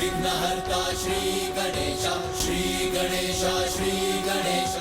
विघ्नहर्ता श्री गणेश, श्री गणेश, श्री गणेश।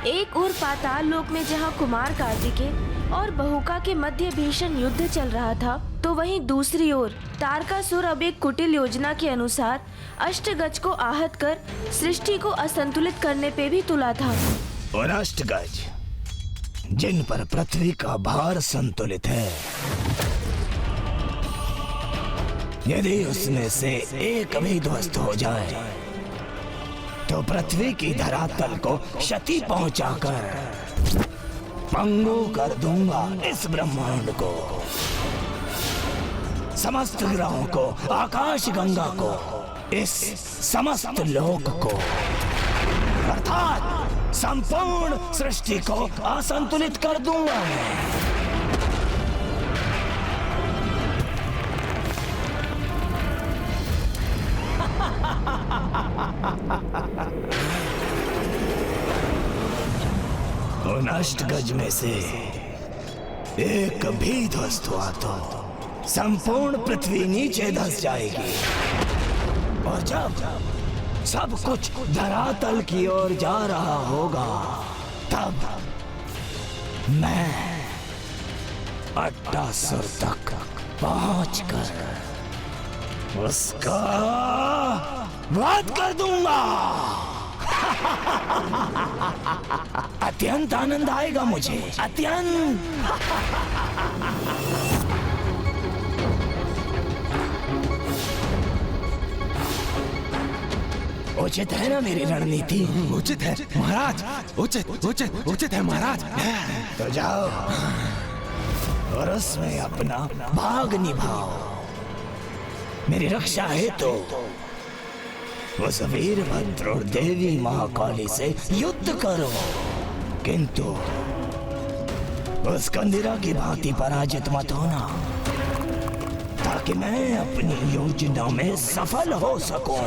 एक और पाताल लोक में जहाँ कुमार कार्तिकेय और बहुका के मध्य भीषण युद्ध चल रहा था, तो वहीं दूसरी ओर तारकासुर अब एक कुटिल योजना के अनुसार अष्टगज को आहत कर सृष्टि को असंतुलित करने पे भी तुला था। और अष्टगज जिन पर पृथ्वी का भार संतुलित है, यदि उसमें से एक भी ध्वस्त हो जाए तो पृथ्वी की धरातल को क्षति पहुंचाकर पंगु कर दूंगा इस ब्रह्मांड को, समस्त ग्रहों को, आकाश गंगा को, इस समस्त लोक को, अर्थात संपूर्ण सृष्टि को असंतुलित कर दूंगा मैं। उन अष्टगज में से एक भी ध्वस्त हुआ तो संपूर्ण पृथ्वी नीचे धंस जाएगी, और जब सब कुछ धरातल की ओर जा रहा होगा, तब मैं अट्टासुर तक पहुंचकर उसका वध कर दूंगा। अत्यंत आनंद आएगा मुझे, अत्यंत। उचित है ना मेरी रणनीति? उचित है महाराज, उचित उचित उचित है महाराज। तो जाओ और उसमें अपना भाग निभाओ। मेरी रक्षा है तो उस वीरभद्र और देवी महाकाली से युद्ध करो, किंतु उस कंदिरा की भांति पराजित मत होना, ताकि मैं अपनी योजना में सफल हो सकूं।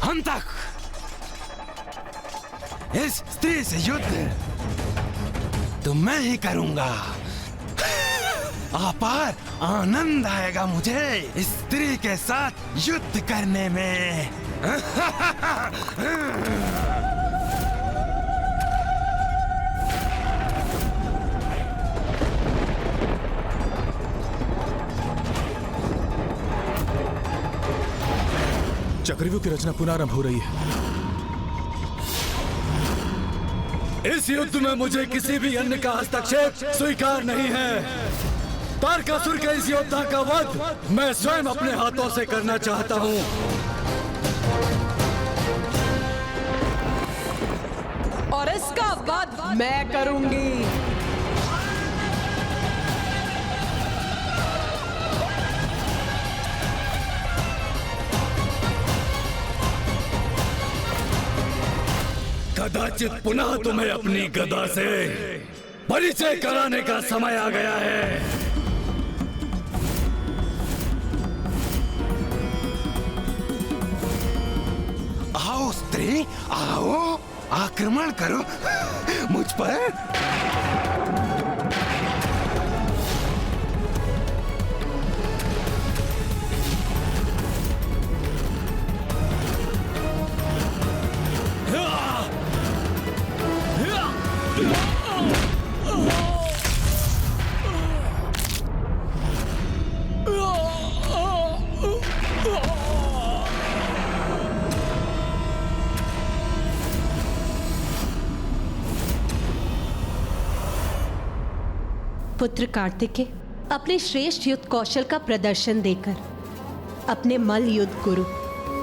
हम तक इस स्त्री से युद्ध तो मैं ही करूंगा। अपार आनंद आएगा मुझे इस स्त्री के साथ युद्ध करने में। चक्रव्यूह की रचना पुनः हो रही है। इस युद्ध में मुझे किसी भी अन्य का हस्तक्षेप स्वीकार नहीं है। तारकासुर के इस योद्धा का वध मैं स्वयं अपने हाथों से करना चाहता हूं। और इसका वध मैं करूंगी। कदाचित पुनः तुम्हें अपनी गदा से परिचय कराने का समय आ गया है। आओ स्त्री, आओ, आक्रमण करो मुझ पर। पुत्र कार्तिकेय अपने श्रेष्ठ युद्ध कौशल का प्रदर्शन देकर अपने मल्ल युद्ध गुरु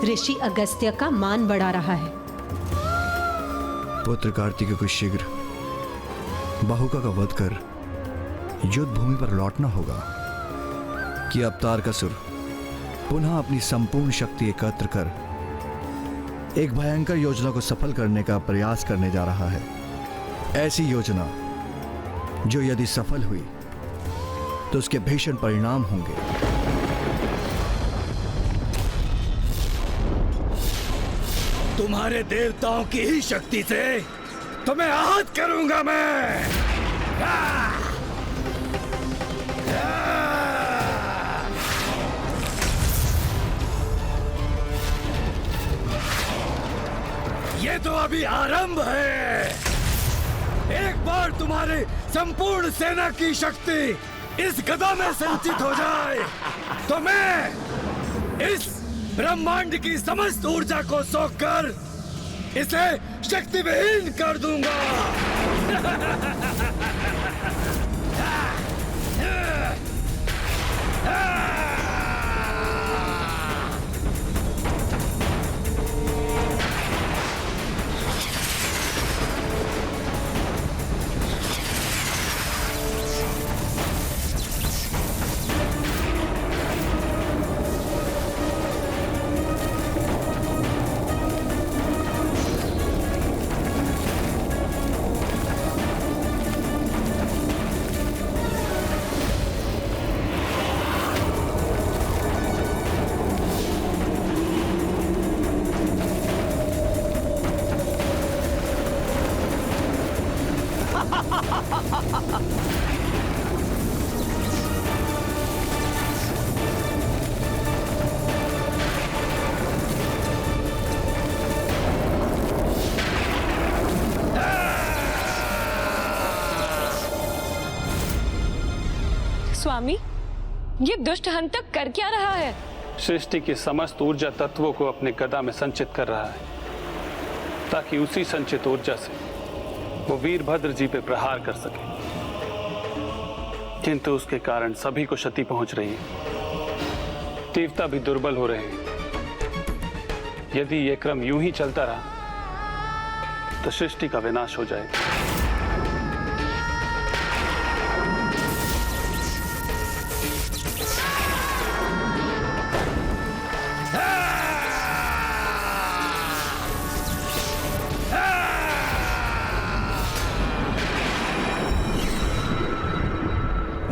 ऋषि अगस्त्य का मान बढ़ा रहा है। पुत्र कार्तिकेय को शीघ्र बहुका का वध कर युद्ध भूमि पर लौटना होगा कि अब तारकासुर पुनः अपनी संपूर्ण शक्ति एकत्र कर एक भयंकर योजना को सफल करने का प्रयास करने जा रहा है। ऐसी योजना जो यदि सफल हुई तो उसके भीषण परिणाम होंगे। तुम्हारे देवताओं की ही शक्ति से तुम्हें आहत करूंगा मैं। ये तो अभी आरंभ है। एक बार तुम्हारी संपूर्ण सेना की शक्ति इस गदा में संचित हो जाए तो मैं इस ब्रह्मांड की समस्त ऊर्जा को सोखकर इसे शक्ति विहीन कर दूंगा। स्वामी, ये दुष्ट हंतक कर क्या रहा है? सृष्टि के समस्त ऊर्जा तत्वों को अपने गदा में संचित कर रहा है ताकि उसी संचित ऊर्जा से वो वीरभद्र जी पे प्रहार कर सके, किंतु उसके कारण सभी को क्षति पहुंच रही है। देवता भी दुर्बल हो रहे हैं। यदि ये क्रम यूं ही चलता रहा तो सृष्टि का विनाश हो जाएगा।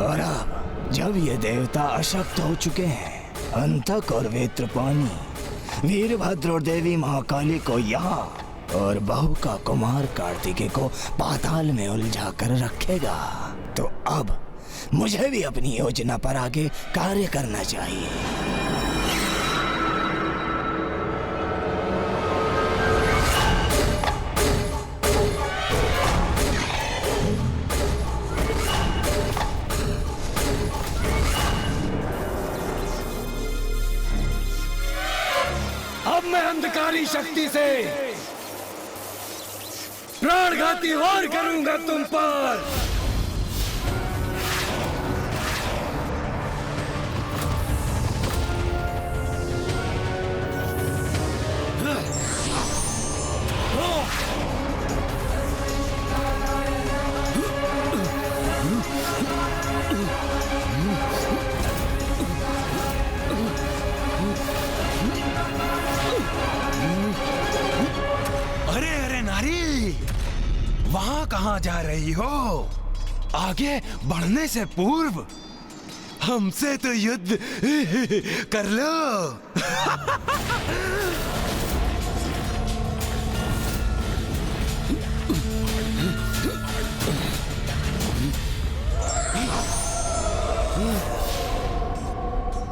और अब जब ये देवता अशक्त हो चुके हैं, अंतक और वेत्रपानी वीरभद्र और देवी महाकाली को यहाँ और बहू का कुमार कार्तिकेय को पाताल में उलझा कर रखेगा, तो अब मुझे भी अपनी योजना पर आगे कार्य करना चाहिए। अब मैं अंधकारी शक्ति से प्राणघाती वार करूंगा तुम पर। अरे अरे नारी, वहाँ कहाँ जा रही हो? आगे बढ़ने से पूर्व हमसे तो युद्ध कर लो।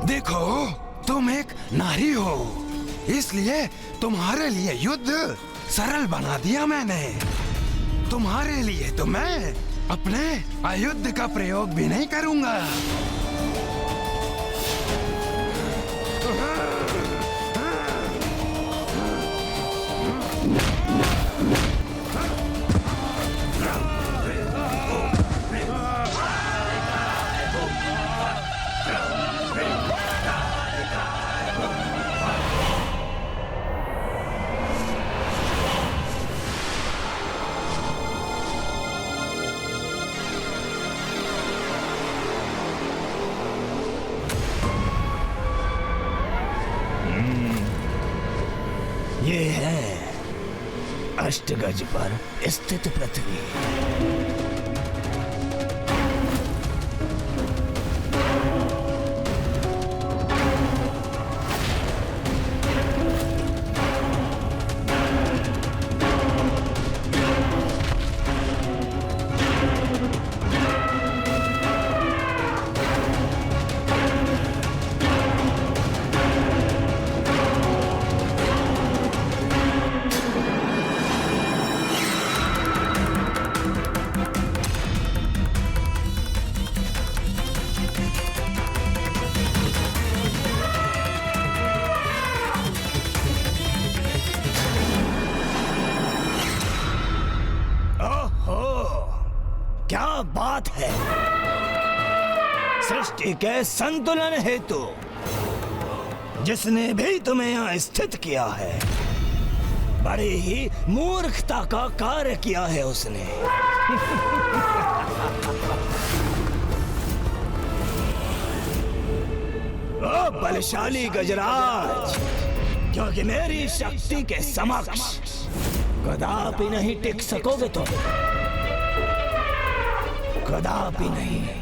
देखो, तुम एक नारी हो, इसलिए तुम्हारे लिए युद्ध सरल बना दिया मैंने। तुम्हारे लिए तो मैं अपने आयुध का प्रयोग भी नहीं करूंगा। ये है अष्टगज पर स्थित पृथ्वी। क्या बात है! सृष्टि के संतुलन हेतु जिसने भी तुम्हें यहाँ स्थित किया है, बड़ी ही मूर्खता का कार्य किया है उसने। ओ बलशाली गजराज, क्योंकि मेरी शक्ति के समक्ष कदापि नहीं टिक सकोगे तुम, कदापि नहीं।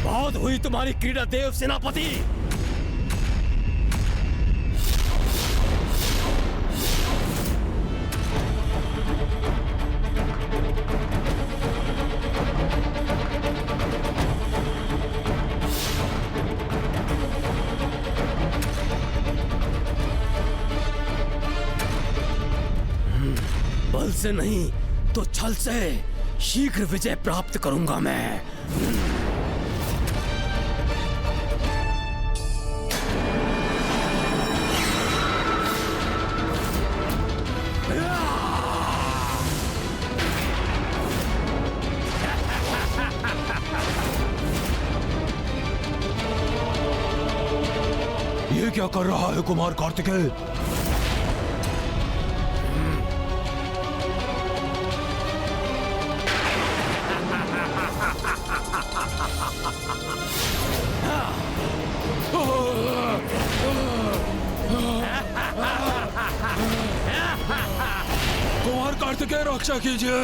बहुत हुई तुम्हारी क्रीड़ा देव सेनापति। बल से नहीं तो छल से शीघ्र विजय प्राप्त करूंगा मैं। ये क्या कर रहा है कुमार कार्तिकेय? कुमार कार्तिकेय रक्षा कीजिए।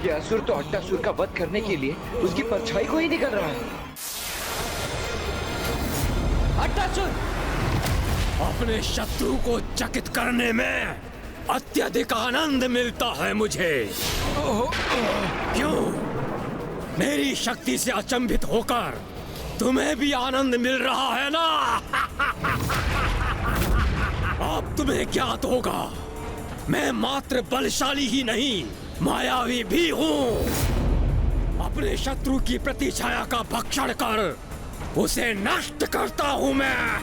ये असुर तो अट्टासुर का वध करने के लिए उसकी परछाई को ही निकल रहा है। अट्टासुर! अपने शत्रु को चकित करने में अत्यधिक आनंद मिलता है मुझे। क्यों? मेरी शक्ति से अचंभित होकर तुम्हें भी आनंद मिल रहा है ना? अब तुम्हें ज्ञात होगा, मैं मात्र बलशाली ही नहीं, मायावी भी हूँ। अपने शत्रु की प्रतिछाया का भक्षण कर उसे नष्ट करता हूँ मैं।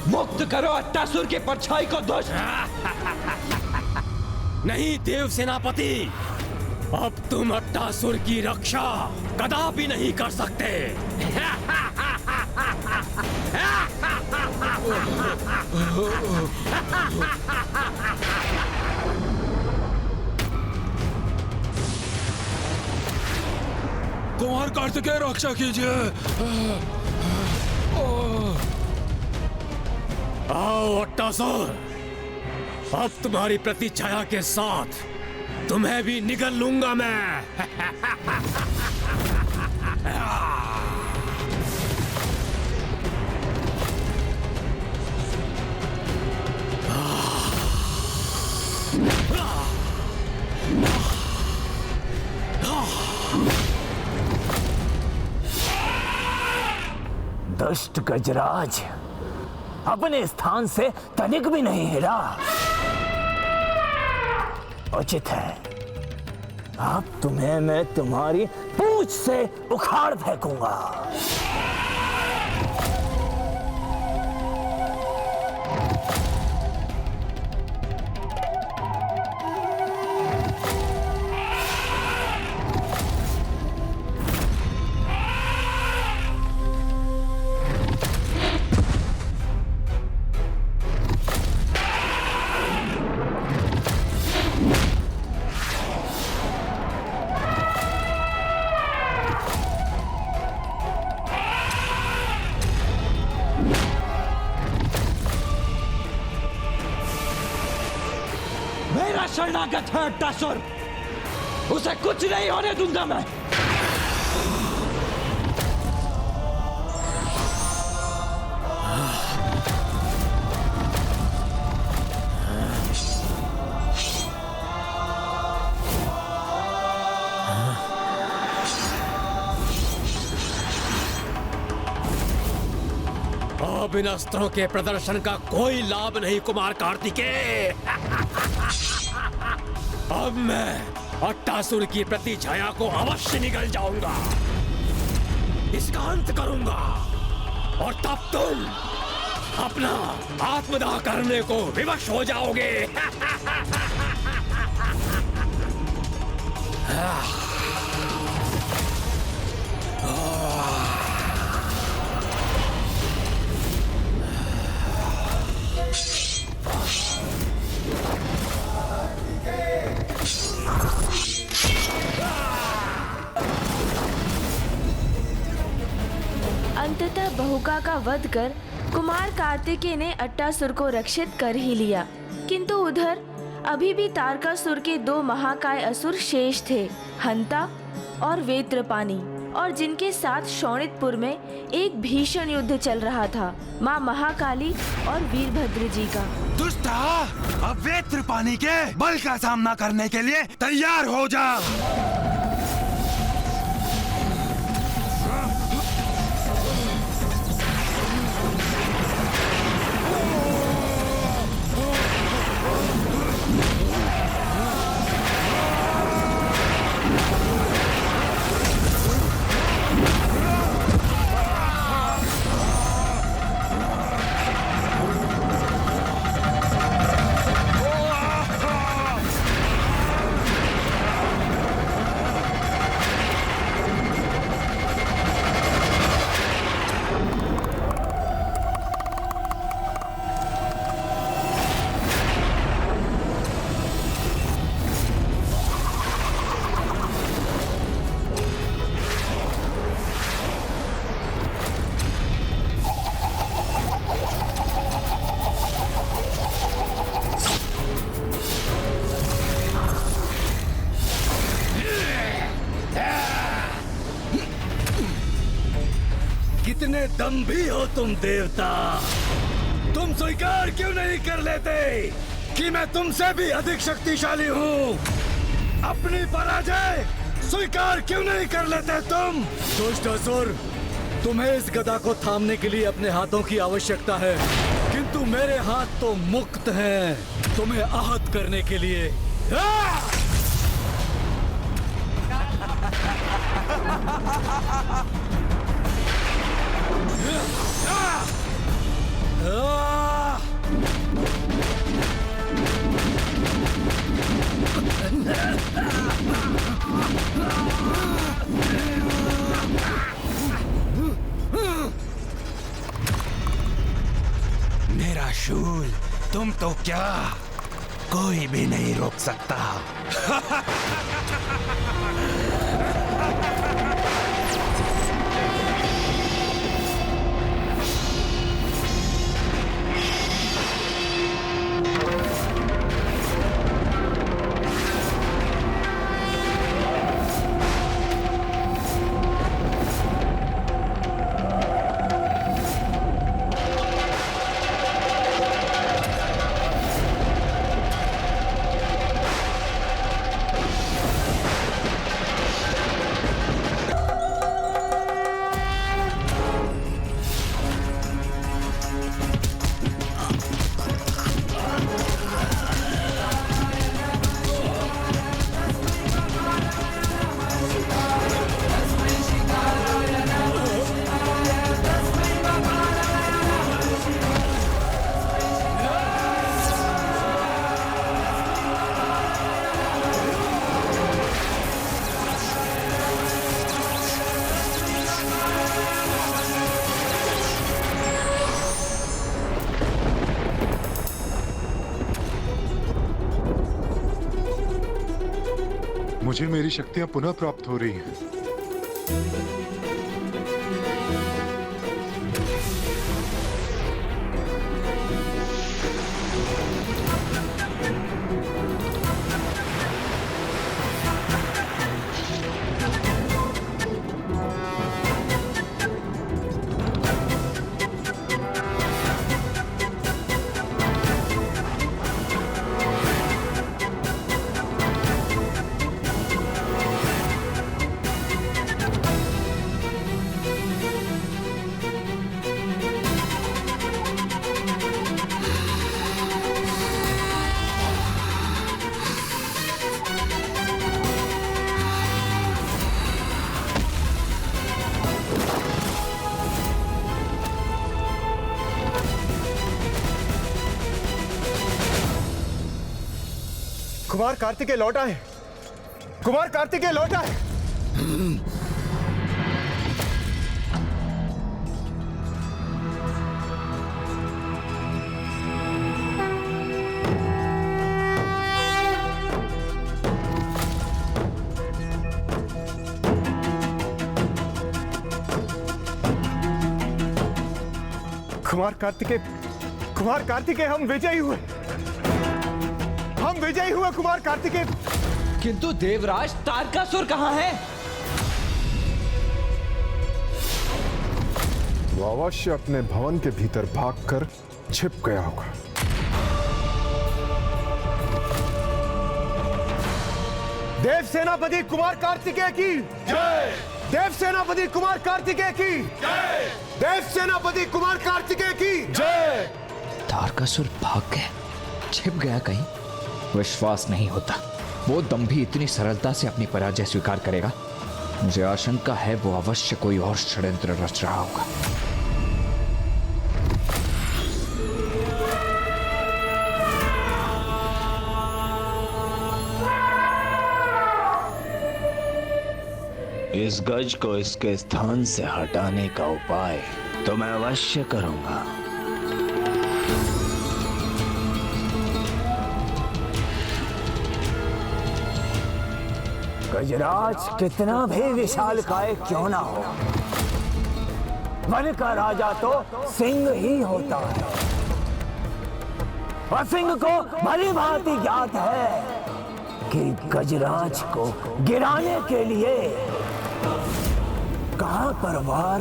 मुक्त करो अट्टासुर के परछाई को दुष्ट। नहीं देव सेनापति, अब तुम अट्टासुर की रक्षा कदापि नहीं कर सकते। कुमार कार्तिकेय रक्षा कीजिए। आओ अट्टासुर, अब तुम्हारी प्रतिछाया के साथ तुम्हें भी निगल लूंगा मैं। दुष्ट गजराज, अपने स्थान से तनिक भी नहीं हिला। उचित है, अब तुम्हें मैं तुम्हारी पूंछ से उखाड़ फेंकूंगा। मेरा शरणागत है अट्टासुर, उसे कुछ नहीं होने दूंगा मैं। अब इन अस्त्रों के प्रदर्शन का कोई लाभ नहीं कुमार कार्तिकेय। अब मैं अट्टासुर की प्रतिछाया को अवश्य निगल जाऊंगा, इसका अंत करूंगा, और तब तुम अपना आत्मदाह करने को विवश हो जाओगे। अंततः बहुका का वध कर कुमार कार्तिकेय ने अट्टासुर को रक्षित कर ही लिया, किंतु उधर अभी भी तारकासुर के दो महाकाय असुर शेष थे, हंता और वेत्रपानी, और जिनके साथ शोणितपुर में एक भीषण युद्ध चल रहा था माँ महाकाली और वीरभद्र जी का। दुष्टा, अब वेत्रपानी के बल का सामना करने के लिए तैयार हो जा। दंभी हो तुम देवता। तुम स्वीकार क्यों नहीं कर लेते कि मैं तुमसे भी अधिक शक्तिशाली हूँ? अपनी पराजय स्वीकार क्यों नहीं कर लेते तुम? दुष्ट असुर, तुम्हें इस गदा को थामने के लिए अपने हाथों की आवश्यकता है, किंतु मेरे हाथ तो मुक्त हैं तुम्हें आहत करने के लिए। मेरा शूल तुम तो क्या कोई भी नहीं रोक सकता। मुझे मेरी शक्तियां पुनः प्राप्त हो रही हैं। कुमार कार्तिकेय लौट आए। कुमार कार्तिकेय लौट आए। कुमार कार्तिकेय हम विजयी हुए। हम विजयी हुए कुमार कार्तिकेय। किंतु देवराज तारकासुर कहाँ है? वो अवश्य अपने भवन के भीतर भागकर छिप गया होगा। देव सेनापति कुमार कार्तिकेय की जय। देव सेनापति कुमार कार्तिकेय की जय। देव सेनापति कुमार कार्तिकेय की जय। तारकासुर भाग गया, छिप गया कहीं? विश्वास नहीं होता वो दंभी इतनी सरलता से अपनी पराजय स्वीकार करेगा। मुझे आशंका है वो अवश्य कोई और षड्यंत्र रच रहा होगा। इस गज को इसके स्थान से हटाने का उपाय तो मैं अवश्य करूंगा। गजराज कितना भी विशालकाय क्यों ना हो, वन का राजा तो सिंह ही होता है। और सिंह को भली भांति ज्ञात है कि गजराज को गिराने के लिए कहां पर वार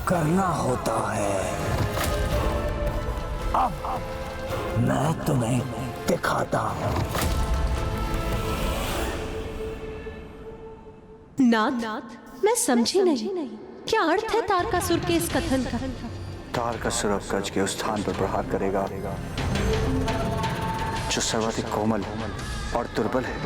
करना होता है। अब मैं तुम्हें दिखाता हूँ। नाथ, मैं समझी नहीं, क्या अर्थ है तारकासुर के इस कथन का? तारकासुर अब गज के उस स्थान पर प्रहार करेगा जो सर्वाधिक कोमल और दुर्बल है।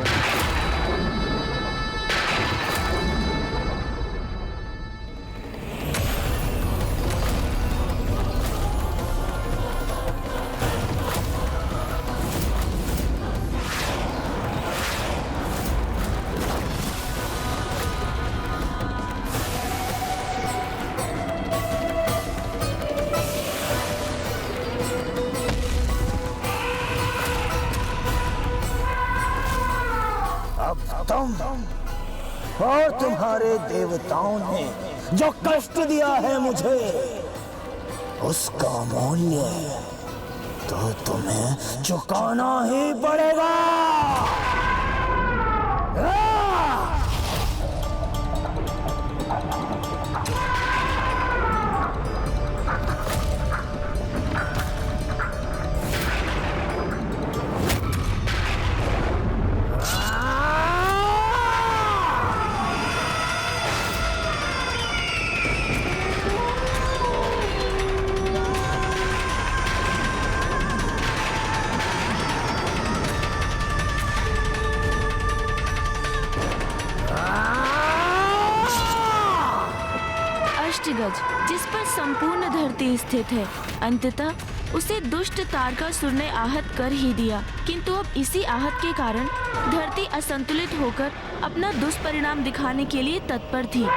तुम और तुम्हारे देवताओं ने जो कष्ट दिया है मुझे, उसका मूल्य तो तुम्हें चुकाना ही पड़ेगा। अष्टगज, जिस पर संपूर्ण धरती स्थित है, अंततः उसे दुष्ट तारकासुर ने आहत कर ही दिया। किंतु अब इसी आहत के कारण धरती असंतुलित होकर अपना दुष्परिणाम दिखाने के लिए तत्पर थी।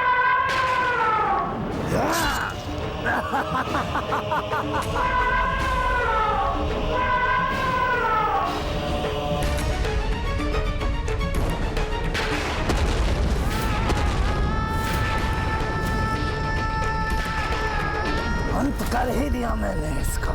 अंत कर ही दिया मैंने इसका।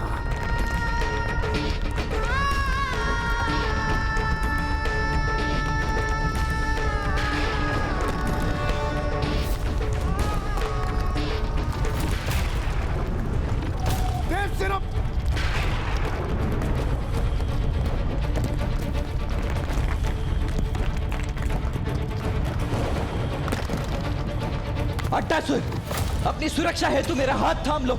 देवसेना अट्टासुर, अपनी सुरक्षा हेतु मेरा हाथ थाम लो।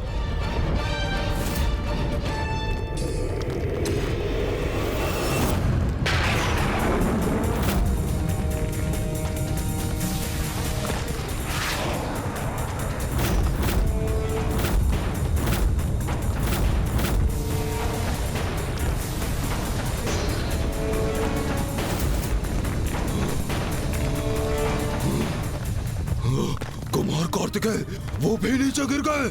कुमार कार्तिकेय, वो भी नीचे गिर गए।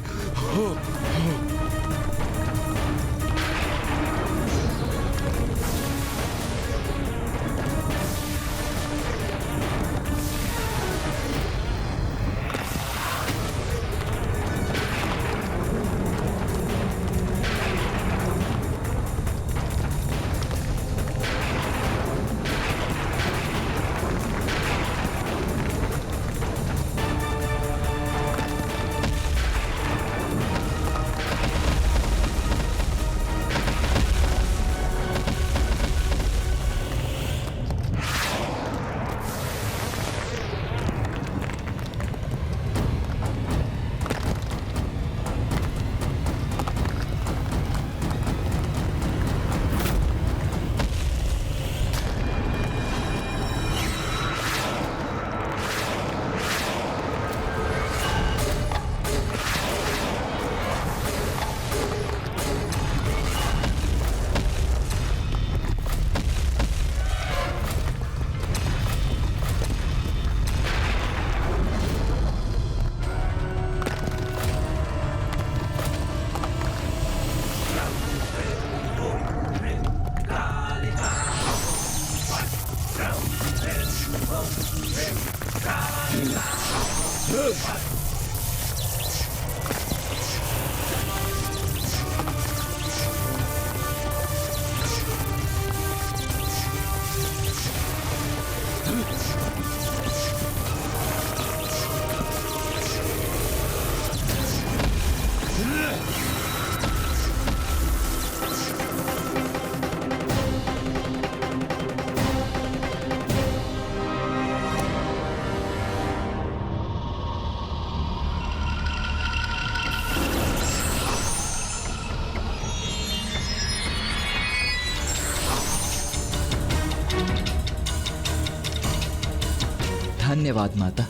धन्यवाद माता।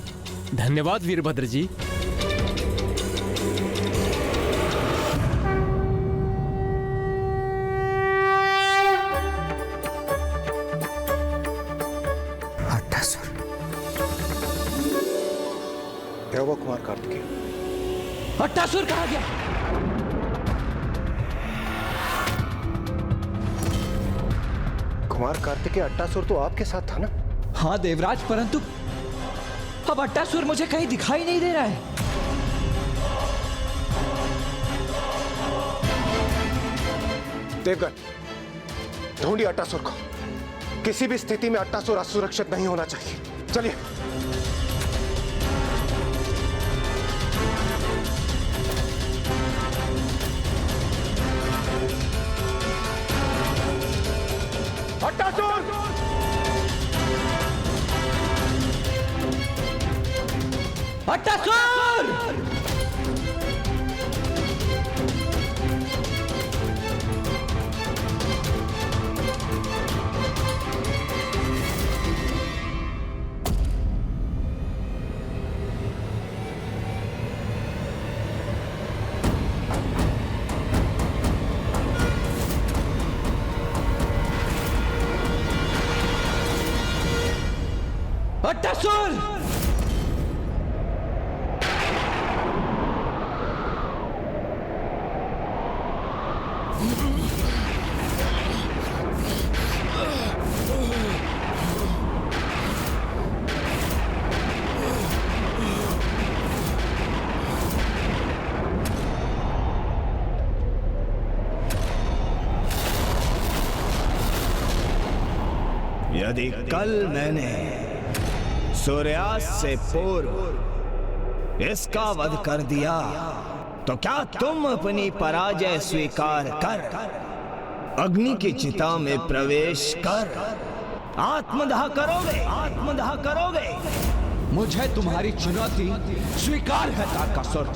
धन्यवाद वीरभद्र जी। क्या हुआ कुमार कार्तिकेय? अट्टासुर कहाँ गया? कुमार कार्तिकेय, अट्टासुर तो आपके साथ था ना? हाँ देवराज, परंतु अब अट्टासुर मुझे कहीं दिखाई नहीं दे रहा है। देवगन, ढूंढिए अट्टासुर को। किसी भी स्थिति में अट्टासुर असुरक्षित नहीं होना चाहिए। चलिए। अट्टासुर! अट्टासुर! अट्टासुर! यदि कल मैंने सूर्यास्त से पूर्व इसका वध कर दिया तो क्या तुम अपनी पराजय स्वीकार कर अग्नि की चिता में प्रवेश कर आत्मदाह करोगे? आत्मदाह करोगे? मुझे तुम्हारी चुनौती स्वीकार है तारकासुर।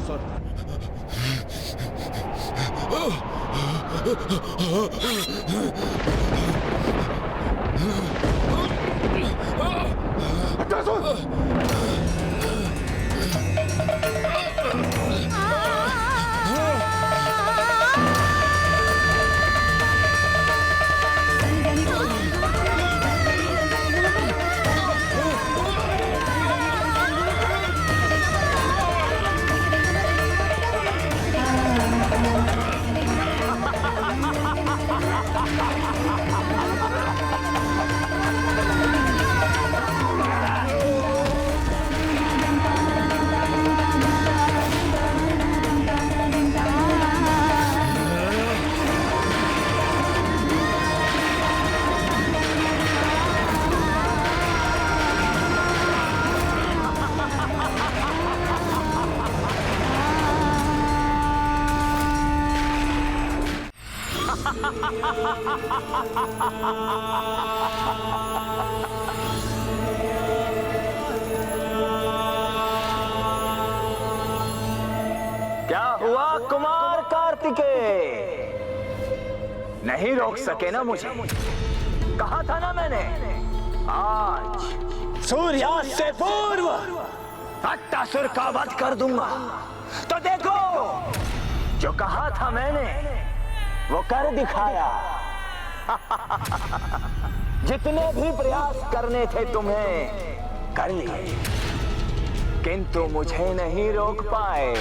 क्या हुआ कुमार कार्तिकेय? नहीं रोक सके ना मुझे? कहा था ना मैंने, आज सूर्यास्त से पूर्व अट्टासुर का वध कर दूंगा। तो देखो, जो कहा था मैंने वो कर दिखाया। जितने भी प्रयास करने थे तुम्हें कर लिए, किंतु मुझे नहीं रोक पाए।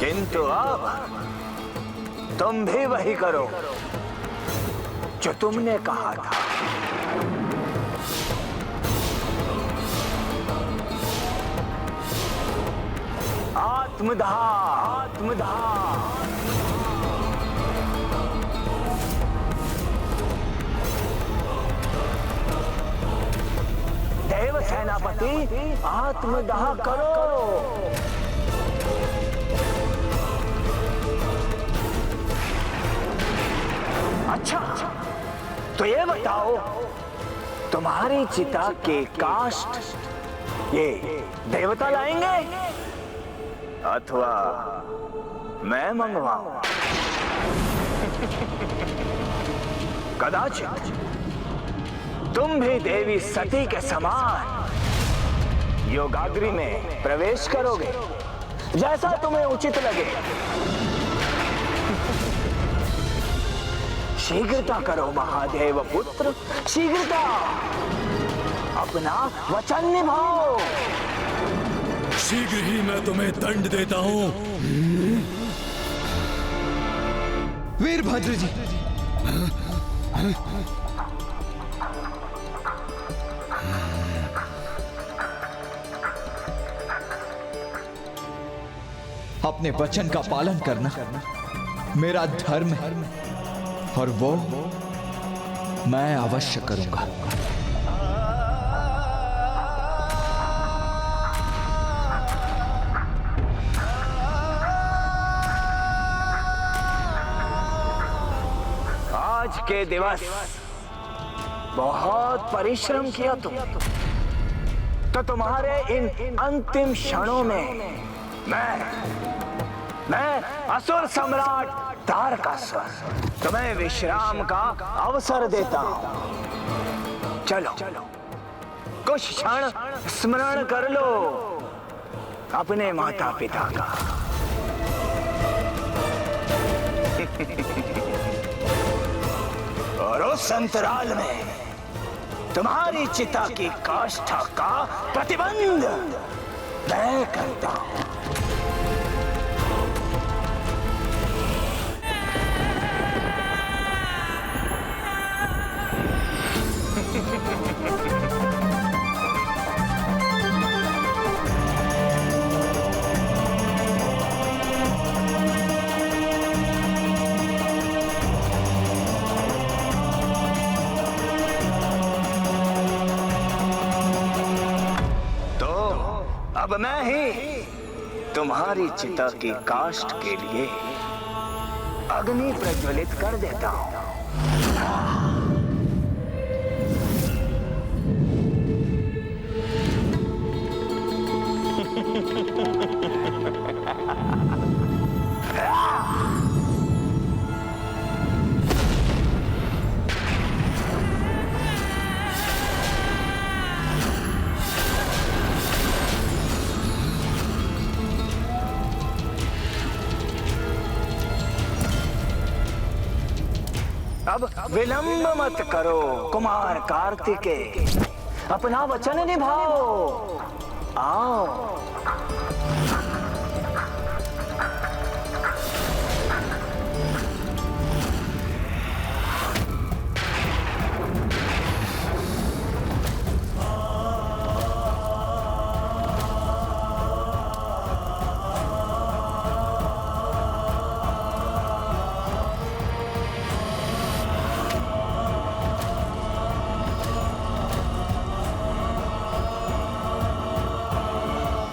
किंतु अब तुम भी वही करो जो तुमने कहा था। आत्मदाह, आत्मदाह। देव सेनापति, आत्मदाह करो। अच्छा, तो ये बताओ, तुम्हारी चिता के काष्ठ ये देवता लाएंगे अथवा मैं मंगवाऊं? कदाचित तुम भी देवी सती के समान योगाग्नि में प्रवेश करोगे, जैसा तुम्हें उचित लगे। शीघ्रता करो महादेव पुत्र, शीघ्रता, अपना वचन निभाओ। शीघ्र ही मैं तुम्हें दंड देता हूँ। वीरभद्र जी, अपने वचन का पालन करना मेरा धर्म है और वो मैं अवश्य करूंगा। आज के दिवस बहुत परिश्रम किया तुम, तो तुम्हारे इन अंतिम क्षणों में मैं असुर सम्राट तारकासुर तुम्हें विश्राम का अवसर देता हूं। चलो कुछ क्षण स्मरण कर लो अपने माता पिता का। और उस अंतराल में तुम्हारी चिता की काष्ठा का प्रतिबंध मैं करता हूं। अब मैं ही तुम्हारी चिता की काष्ठ के लिए अग्नि प्रज्वलित कर देता हूं। अब विलंब मत करो कुमार कार्तिकेय, अपना वचन निभाओ। आओ।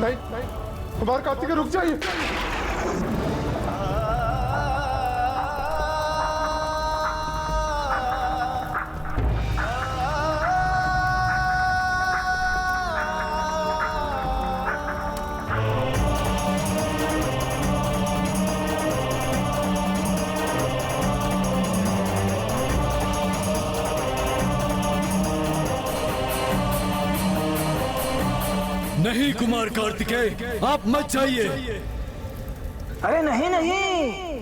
नहीं, कुमार कार्तिकेय रुक जाइए। नहीं कुमार कार्तिकेय, आप मत जाइए। अरे नहीं नहीं,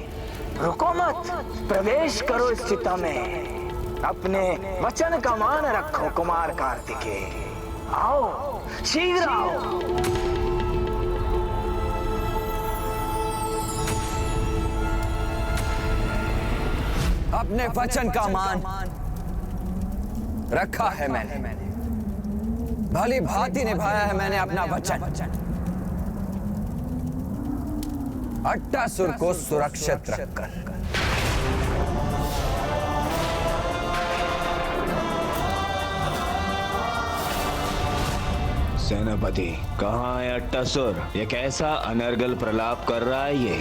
रुको मत, प्रवेश करो इस चिता में। अपने वचन का मान रखो कुमार कार्तिकेय। आओ, शीघ्र आओ। अपने वचन का मान रखा है मैंने, भली भांति निभाया है मैंने अपना वचन। अट्टासुर को सुरक्षित रखकर। सेनापति, कहाँ है अट्टासुर? ये कैसा अनर्गल प्रलाप कर रहा है ये?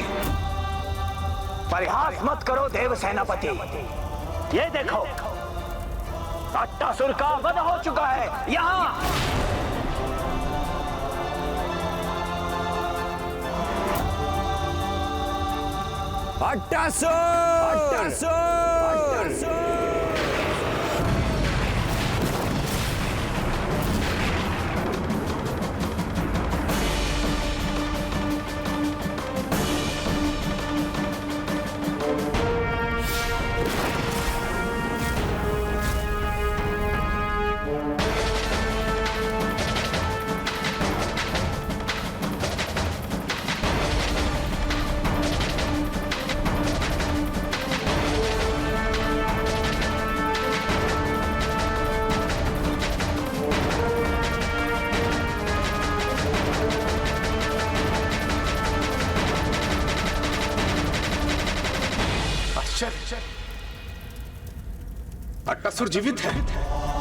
परिहास मत करो देव सेनापति। ये देखो, अट्टासुर का वध हो चुका है। यहाँ अट्टासुर! अट्टासुर! अट्टासुर जीवित है।